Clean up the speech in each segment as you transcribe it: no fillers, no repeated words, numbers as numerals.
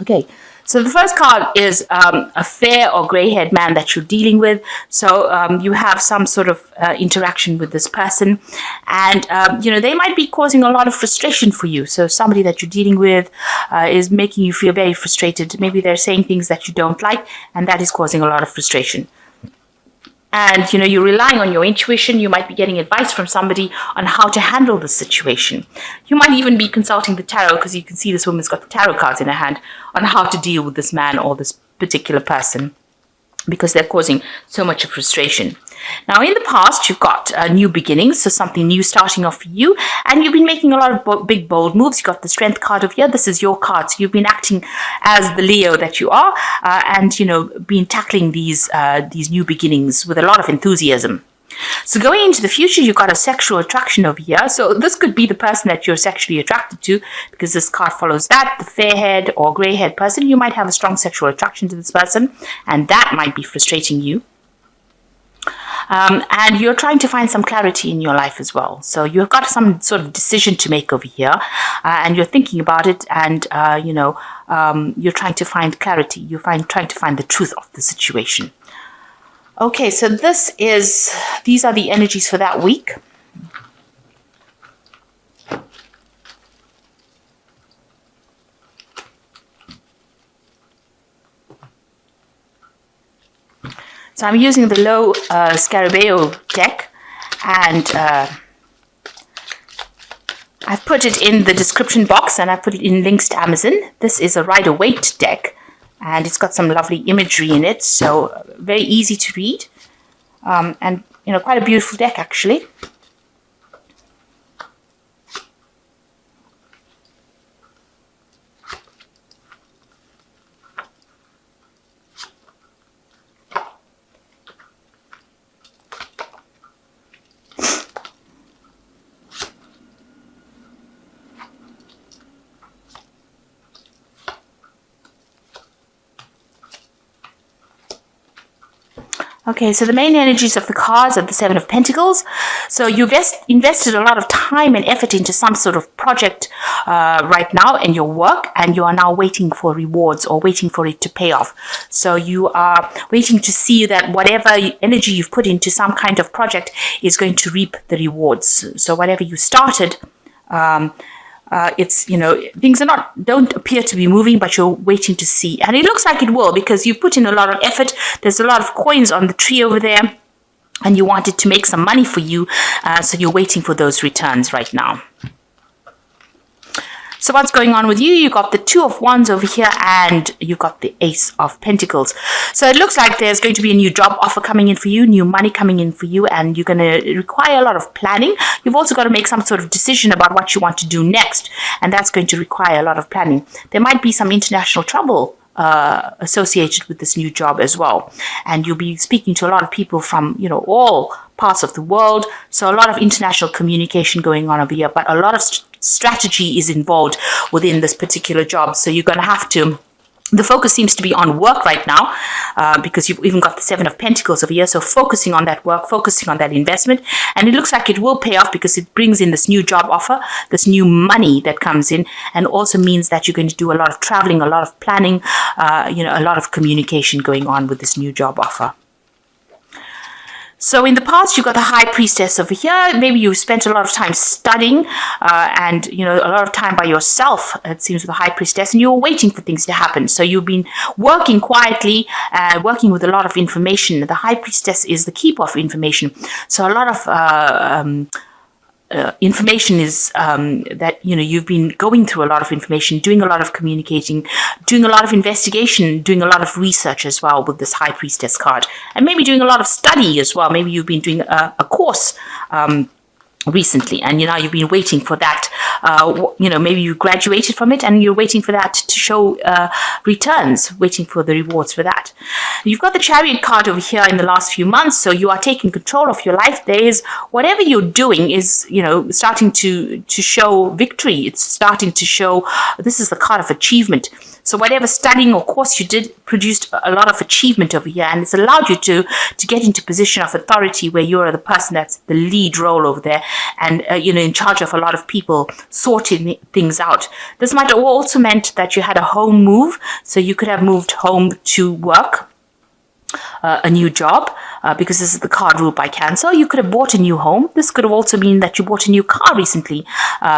Okay, so the first card is a fair or gray-haired man that you're dealing with. So you have some sort of interaction with this person, and they might be causing a lot of frustration for you. So somebody that you're dealing with is making you feel very frustrated. Maybe they're saying things that you don't like, and that is causing a lot of frustration. And you're relying on your intuition. You might be getting advice from somebody on how to handle the situation. You might even be consulting the tarot, because you can see this woman's got the tarot cards in her hand, on how to deal with this man or this particular person, because they're causing so much of frustration. Now, in the past, you've got new beginnings, so something new starting off for you, and you've been making a lot of big, bold moves. You've got the Strength card over here. This is your card. So you've been acting as the Leo that you are, and, been tackling these new beginnings with a lot of enthusiasm. So going into the future, you've got a sexual attraction over here. So this could be the person that you're sexually attracted to, because this card follows that. The fair-haired or grey-haired person, you might have a strong sexual attraction to this person, and that might be frustrating you. And you're trying to find some clarity in your life as well. So you've got some sort of decision to make over here, and you're thinking about it, and you're trying to find clarity. You're trying to find the truth of the situation. Okay, so these are the energies for that week. So I'm using the Lo Scarabeo deck, and I've put it in the description box, and I've put it in links to Amazon. This is a Rider-Waite deck, and it's got some lovely imagery in it, so very easy to read, and quite a beautiful deck actually. Okay, so the main energies of the cards are the Seven of Pentacles. So you've invested a lot of time and effort into some sort of project right now in your work, and you are now waiting for rewards or waiting for it to pay off. So you are waiting to see that whatever energy you've put into some kind of project is going to reap the rewards. So whatever you started, things don't appear to be moving, but you're waiting to see. And it looks like it will, because you put in a lot of effort. There's a lot of coins on the tree over there, and you want it to make some money for you. So you're waiting for those returns right now. So what's going on with you? You've got the Two of Wands over here, and you've got the Ace of Pentacles. So it looks like there's going to be a new job offer coming in for you, new money coming in for you, and you're going to require a lot of planning. You've also got to make some sort of decision about what you want to do next, and that's going to require a lot of planning. There might be some international travel associated with this new job as well, and you'll be speaking to a lot of people from all parts of the world. So a lot of international communication going on over here, but a lot of strategy is involved within this particular job. So you're going to have to, the focus seems to be on work right now, because you've even got the Seven of Pentacles over here. So focusing on that work, focusing on that investment, and it looks like it will pay off, because it brings in this new job offer, this new money that comes in, and also means that you're going to do a lot of traveling, a lot of planning, a lot of communication going on with this new job offer. So in the past, you've got the High Priestess over here. Maybe you spent a lot of time studying, and a lot of time by yourself, it seems, with the High Priestess, and you were waiting for things to happen. So you've been working quietly, working with a lot of information. The High Priestess is the keeper of information. So a lot of information is that you've been going through a lot of information, doing a lot of communicating, doing a lot of investigation, doing a lot of research as well with this High Priestess card, and maybe doing a lot of study as well. Maybe you've been doing a course recently, and now you've been waiting for that. Maybe you graduated from it, and you're waiting for that to show returns, waiting for the rewards for that. You've got the Chariot card over here in the last few months, so you are taking control of your life. There is, whatever you're doing is, starting to show victory. It's starting to show, this is the card of achievement. So whatever studying or course you did produced a lot of achievement over here, and it's allowed you to get into position of authority where you're the person that's the lead role over there, and in charge of a lot of people, sorting things out. This might have also meant that you had a home move, so you could have moved home to work, a new job, because this is the card ruled by Cancer. You could have bought a new home. This could have also been that you bought a new car recently.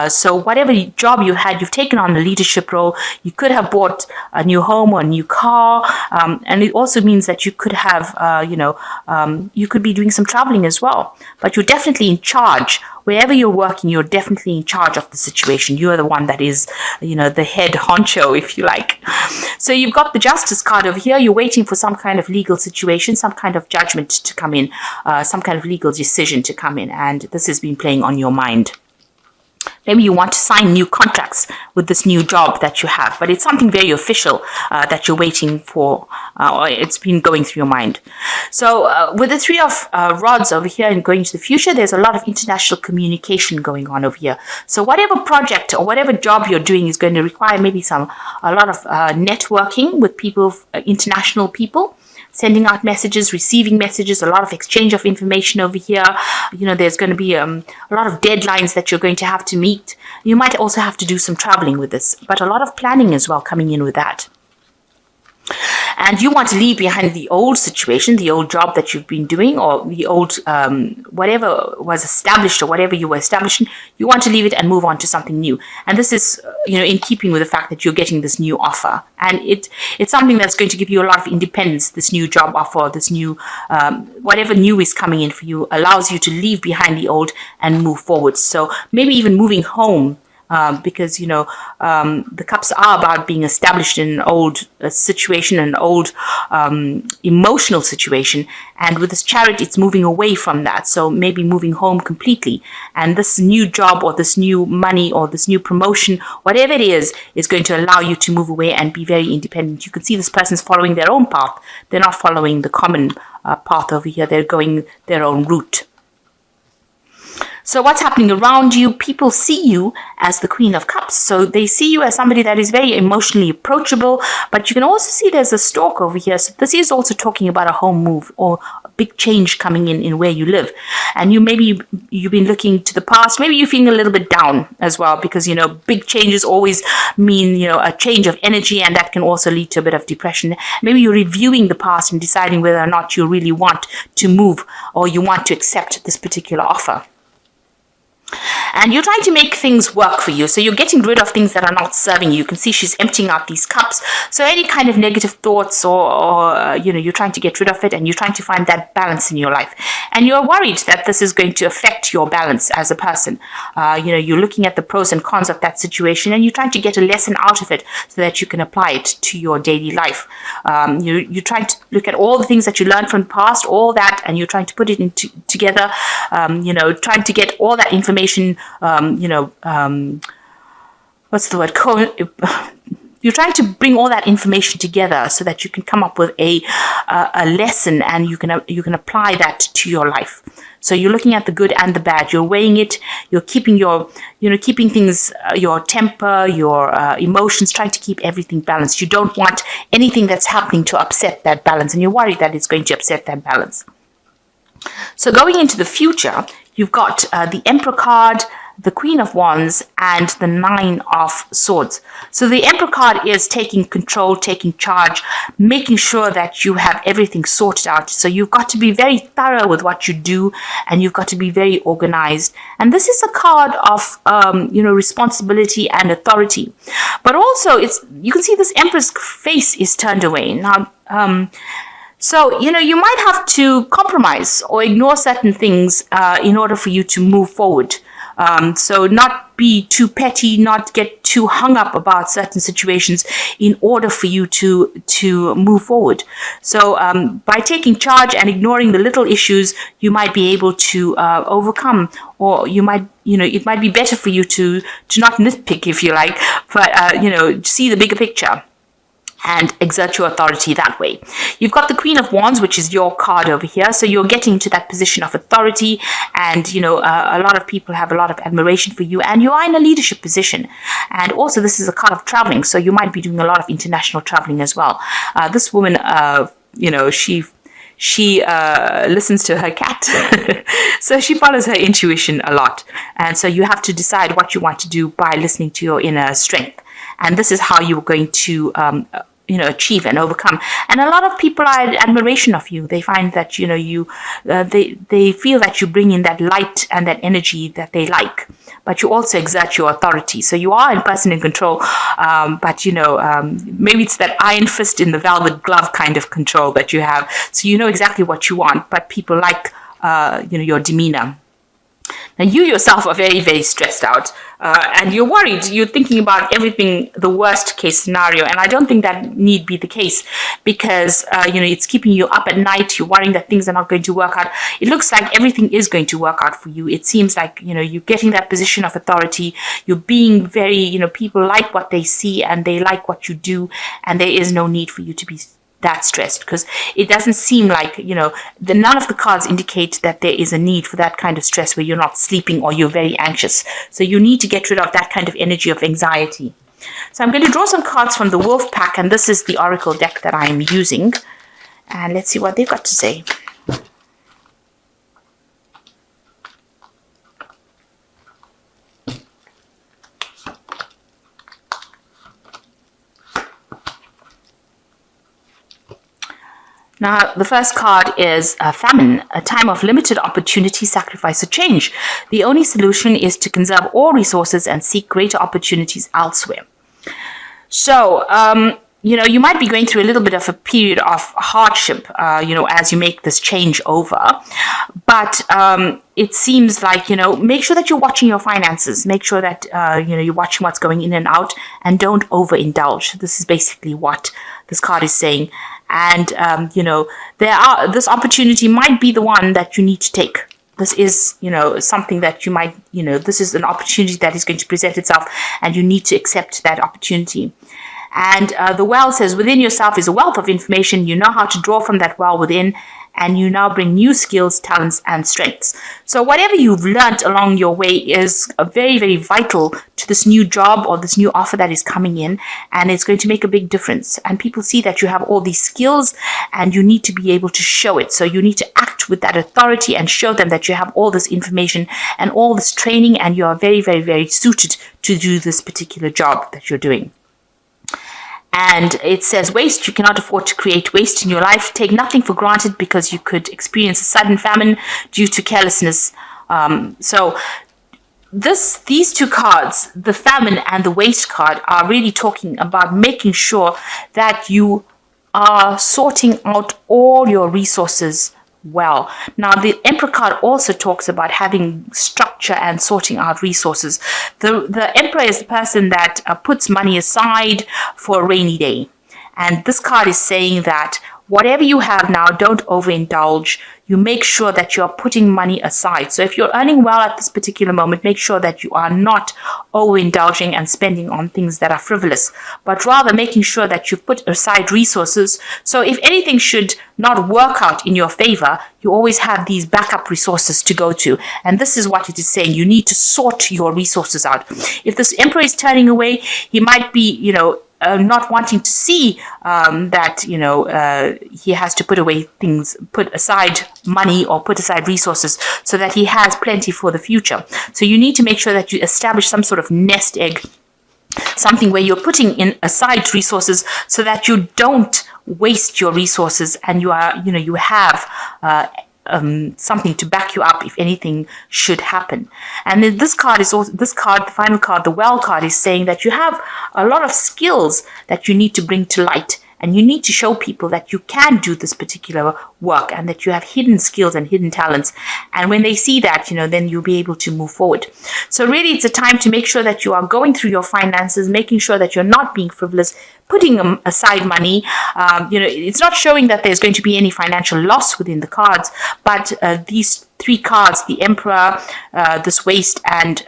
So whatever job you had, you've taken on a leadership role. You could have bought a new home or a new car. And it also means that you could have, you could be doing some traveling as well. But you're definitely in charge. Wherever you're working, you're definitely in charge of the situation. You're the one that is, the head honcho, if you like. So you've got the Justice card over here. You're waiting for some kind of legal situation, some kind of judgment to come in, some kind of legal decision to come in. And this has been playing on your mind. Maybe you want to sign new contracts with this new job that you have, but it's something very official that you're waiting for, or it's been going through your mind. So with the Three of Rods over here and going into the future, there's a lot of international communication going on over here. So whatever project or whatever job you're doing is going to require maybe a lot of networking with people, international people. Sending out messages, receiving messages, a lot of exchange of information over here. There's going to be a lot of deadlines that you're going to have to meet. You might also have to do some traveling with this, but a lot of planning as well coming in with that. And you want to leave behind the old situation, the old job that you've been doing, or the old whatever was established or whatever you were establishing. You want to leave it and move on to something new. And this is, in keeping with the fact that you're getting this new offer. And it's something that's going to give you a lot of independence. This new job offer, this new, whatever new is coming in for you, allows you to leave behind the old and move forward. So maybe even moving home. Because, the cups are about being established in an old situation, an old emotional situation. And with this Chariot, it's moving away from that. So maybe moving home completely. And this new job or this new money or this new promotion, whatever it is going to allow you to move away and be very independent. You can see this person's following their own path. They're not following the common path over here. They're going their own route. So what's happening around you? People see you as the Queen of Cups. So they see you as somebody that is very emotionally approachable, but you can also see there's a stork over here. So this is also talking about a home move or a big change coming in where you live. And you've been looking to the past. Maybe you're feeling a little bit down as well because, big changes always mean, a change of energy, and that can also lead to a bit of depression. Maybe you're reviewing the past and deciding whether or not you really want to move or you want to accept this particular offer. And you're trying to make things work for you. So you're getting rid of things that are not serving you. You can see she's emptying out these cups. So any kind of negative thoughts or you're trying to get rid of it, and you're trying to find that balance in your life. And you're worried that this is going to affect your balance as a person. You're looking at the pros and cons of that situation, and you're trying to get a lesson out of it so that you can apply it to your daily life. You're trying to look at all the things that you learned from the past, all that, and you're trying to put it together, trying to get all that information, what's the word? You're trying to bring all that information together so that you can come up with a lesson, and you can apply that to your life. So you're looking at the good and the bad. You're weighing it. You're keeping keeping things, your temper, your emotions, trying to keep everything balanced. You don't want anything that's happening to upset that balance, and you're worried that it's going to upset that balance. So going into the future, you've got the Emperor card, the Queen of Wands, and the Nine of Swords. So the Emperor card is taking control, taking charge, making sure that you have everything sorted out. So you've got to be very thorough with what you do, and you've got to be very organized. And this is a card of, responsibility and authority. But also, you can see this Emperor's face is turned away. Now, so, you might have to compromise or ignore certain things in order for you to move forward. So not be too petty, not get too hung up about certain situations in order for you to move forward. So by taking charge and ignoring the little issues, you might be able to overcome, or you might, it might be better for you to not nitpick, if you like, but, see the bigger picture and exert your authority that way. You've got the Queen of Wands, which is your card over here. So you're getting to that position of authority, and, a lot of people have a lot of admiration for you, and you are in a leadership position. And also, this is a card of traveling. So you might be doing a lot of international traveling as well. This woman, she listens to her cat. So she follows her intuition a lot. And so you have to decide what you want to do by listening to your inner strength. And this is how you're going to achieve and overcome. And a lot of people are in admiration of you. They find that they feel that you bring in that light and that energy that they like, but you also exert your authority. So you are in person in control, but maybe it's that iron fist in the velvet glove kind of control that you have. So you know exactly what you want, but people like your demeanor. Now, you yourself are very, very stressed out, and you're worried. You're thinking about everything, the worst case scenario, and I don't think that need be the case, because it's keeping you up at night. You're worrying that things are not going to work out. It looks like everything is going to work out for you. It seems like you're getting that position of authority. You're being very, people like what they see and they like what you do, and there is no need for you to be that stressed, because it doesn't seem like none of the cards indicate that there is a need for that kind of stress where you're not sleeping or you're very anxious. So you need to get rid of that kind of energy of anxiety. So I'm going to draw some cards from the Wolf Pack, and this is the Oracle deck that I am using, and let's see what they've got to say. Now, the first card is famine, a time of limited opportunity, sacrifice, or change. The only solution is to conserve all resources and seek greater opportunities elsewhere. So, you might be going through a little bit of a period of hardship, as you make this change over. But it seems like, make sure that you're watching your finances. Make sure that, you're watching what's going in and out, and don't overindulge. This is basically what this card is saying. And, this opportunity might be the one that you need to take. This is, something that you might, this is an opportunity that is going to present itself, and you need to accept that opportunity. And the well says, within yourself is a wealth of information. You know how to draw from that well within, and you now bring new skills, talents, and strengths. So whatever you've learned along your way is very, very vital to this new job or this new offer that is coming in, and it's going to make a big difference. And people see that you have all these skills, and you need to be able to show it. So you need to act with that authority and show them that you have all this information and all this training, and you are very, very, very suited to do this particular job that you're doing. And it says, waste, you cannot afford to create waste in your life. Take nothing for granted, because you could experience a sudden famine due to carelessness. So these two cards, the famine and the waste card, are really talking about making sure that you are sorting out all your resources well. Now, the Emperor card also talks about having structure and sorting out resources. The Emperor is the person that puts money aside for a rainy day. And this card is saying that whatever you have now, don't overindulge. You make sure that you're putting money aside. So if you're earning well at this particular moment, make sure that you are not overindulging and spending on things that are frivolous, but rather making sure that you put aside resources. So if anything should not work out in your favor, you always have these backup resources to go to. And this is what it is saying. You need to sort your resources out. If this Emperor is turning away, he might be, not wanting to see that, he has to put aside money or put aside resources so that he has plenty for the future. So you need to make sure that you establish some sort of nest egg, something where you're putting in aside resources so that you don't waste your resources, and you have something to back you up if anything should happen. And then this card, the final card, the Well card, is saying that you have a lot of skills that you need to bring to light, and you need to show people that you can do this particular work and that you have hidden skills and hidden talents. And when they see that, then you'll be able to move forward. So really, it's a time to make sure that you are going through your finances, making sure that you're not being frivolous, putting aside money. It's not showing that there's going to be any financial loss within the cards, but these three cards, the Emperor, this Waste, and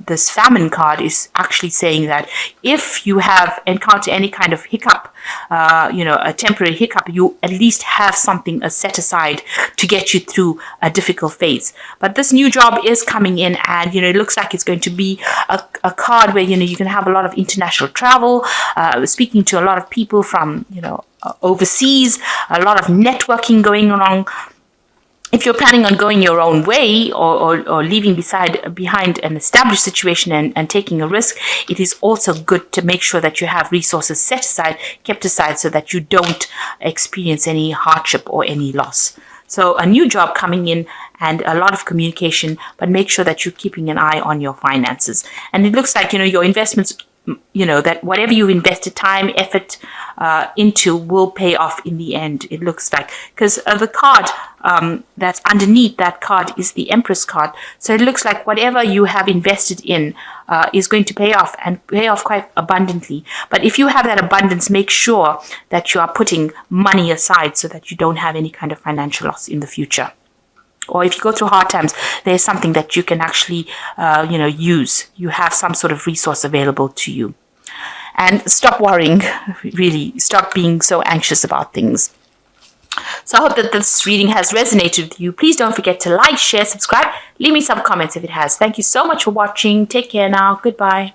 this Famine card, is actually saying that if you have encountered any kind of hiccup, a temporary hiccup, you at least have something set aside to get you through a difficult phase. But this new job is coming in, and it looks like it's going to be a card where you can have a lot of international travel, speaking to a lot of people from overseas, a lot of networking going on. If you're planning on going your own way or leaving behind an established situation and taking a risk, it is also good to make sure that you have resources set aside, kept aside, so that you don't experience any hardship or any loss. So a new job coming in and a lot of communication, but make sure that you're keeping an eye on your finances. And it looks like, your investments, that whatever you've invested time, effort into will pay off in the end, it looks like. Because the card that's underneath that card is the Empress card. So it looks like whatever you have invested in is going to pay off, and pay off quite abundantly. But if you have that abundance, make sure that you are putting money aside so that you don't have any kind of financial loss in the future. Or if you go through hard times, there's something that you can actually, use. You have some sort of resource available to you. And stop worrying, really. Stop being so anxious about things. So I hope that this reading has resonated with you. Please don't forget to like, share, subscribe. Leave me some comments if it has. Thank you so much for watching. Take care now. Goodbye.